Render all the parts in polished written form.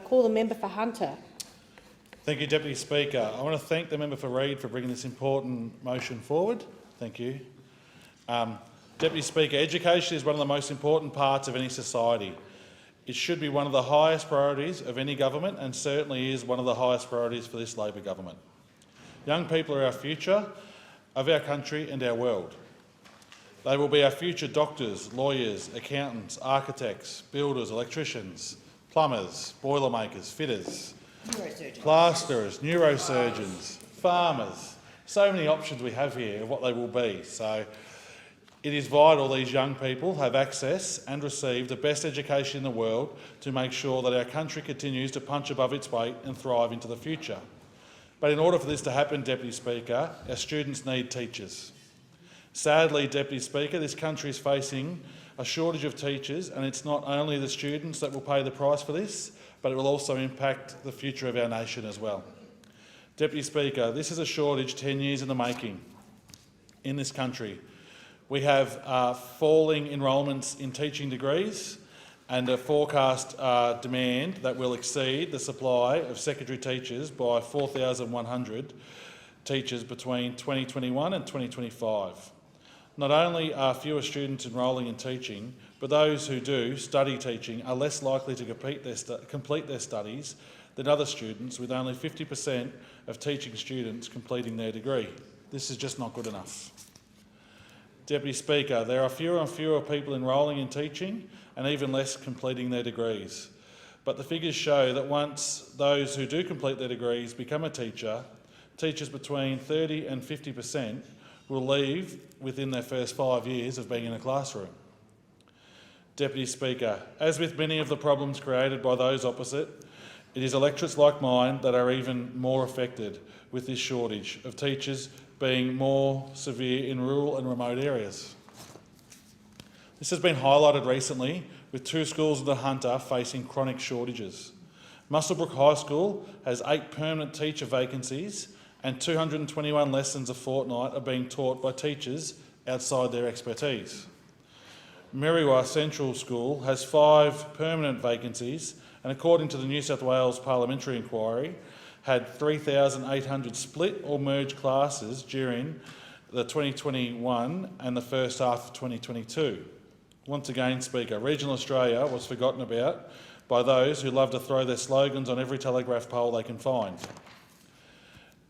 call the member for Hunter. Thank you, Deputy Speaker. I want to thank the member for Reid for bringing this important motion forward. Thank you. Deputy Speaker, education is one of the most important parts of any society. It should be one of the highest priorities of any government, and certainly is one of the highest priorities for this Labor government. Young people are our future of our country and our world. They will be our future doctors, lawyers, accountants, architects, builders, electricians, plumbers, boilermakers, fitters, plasterers, neurosurgeons, farmers. So many options we have here of what they will be. So it is vital these young people have access and receive the best education in the world to make sure that our country continues to punch above its weight and thrive into the future. But in order for this to happen, Deputy Speaker, our students need teachers. Sadly, Deputy Speaker, this country is facing a shortage of teachers, and it's not only the students that will pay the price for this, but it will also impact the future of our nation as well. Deputy Speaker, this is a shortage 10 years in the making in this country. We have falling enrolments in teaching degrees and a forecast demand that will exceed the supply of secondary teachers by 4,100 teachers between 2021 and 2025. Not only are fewer students enrolling in teaching, but those who do study teaching are less likely to complete their studies than other students, with only 50% of teaching students completing their degree. This is just not good enough. Deputy Speaker, there are fewer and fewer people enrolling in teaching and even less completing their degrees. But the figures show that once those who do complete their degrees become a teacher, teachers between 30 and 50% will leave within their first 5 years of being in a classroom. Deputy Speaker, as with many of the problems created by those opposite, it is electorates like mine that are even more affected with this shortage of teachers being more severe in rural and remote areas. This has been highlighted recently with 2 schools in the Hunter facing chronic shortages. Muswellbrook High School has 8 permanent teacher vacancies and 221 lessons a fortnight are being taught by teachers outside their expertise. Merriwa Central School has 5 permanent vacancies and, according to the New South Wales Parliamentary Inquiry, had 3,800 split or merged classes during the 2021 and the first half of 2022. Once again, Speaker, regional Australia was forgotten about by those who love to throw their slogans on every telegraph pole they can find.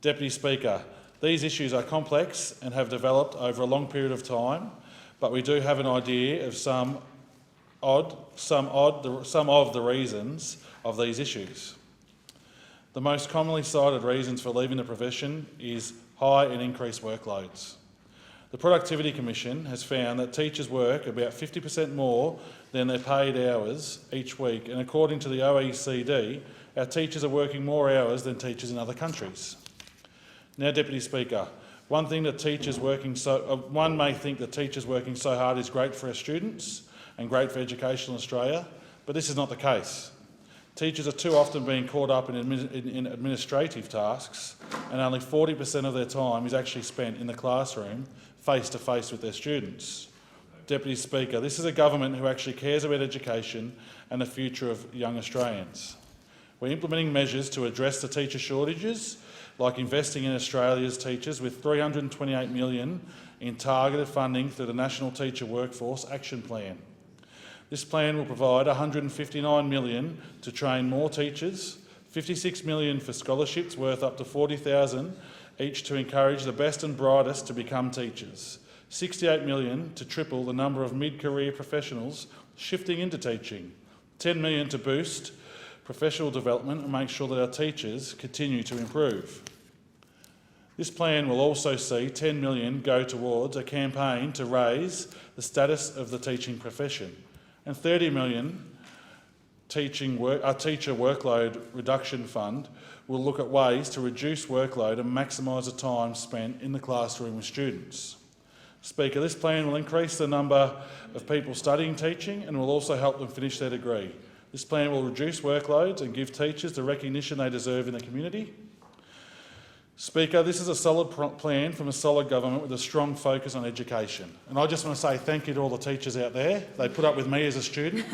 Deputy Speaker, these issues are complex and have developed over a long period of time, but we do have an idea of some of the reasons of these issues. The most commonly cited reasons for leaving the profession is high and increased workloads. The Productivity Commission has found that teachers work about 50% more than their paid hours each week, and according to the OECD, our teachers are working more hours than teachers in other countries. Now, Deputy Speaker, one may think that teachers working so hard is great for our students and great for education in Australia, but this is not the case. Teachers are too often being caught up in administrative tasks, and only 40% of their time is actually spent in the classroom face-to-face with their students. Deputy Speaker, this is a government who actually cares about education and the future of young Australians. We're implementing measures to address the teacher shortages, like investing in Australia's teachers with $328 million in targeted funding through the National Teacher Workforce Action Plan. This plan will provide $159 million to train more teachers, $56 million for scholarships worth up to $40,000 each to encourage the best and brightest to become teachers, $68 million to triple the number of mid-career professionals shifting into teaching, $10 million to boost professional development and make sure that our teachers continue to improve. This plan will also see $10 million go towards a campaign to raise the status of the teaching profession, and $30 million teacher workload reduction fund will look at ways to reduce workload and maximise the time spent in the classroom with students. Speaker, this plan will increase the number of people studying teaching and will also help them finish their degree. This plan will reduce workloads and give teachers the recognition they deserve in the community. Speaker, this is a solid plan from a solid government with a strong focus on education. And I just want to say thank you to all the teachers out there. They put up with me as a student,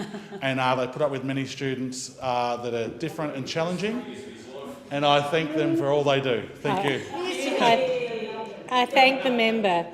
and they put up with many students that are different and challenging. And I thank them for all they do. Thank you. I thank the member.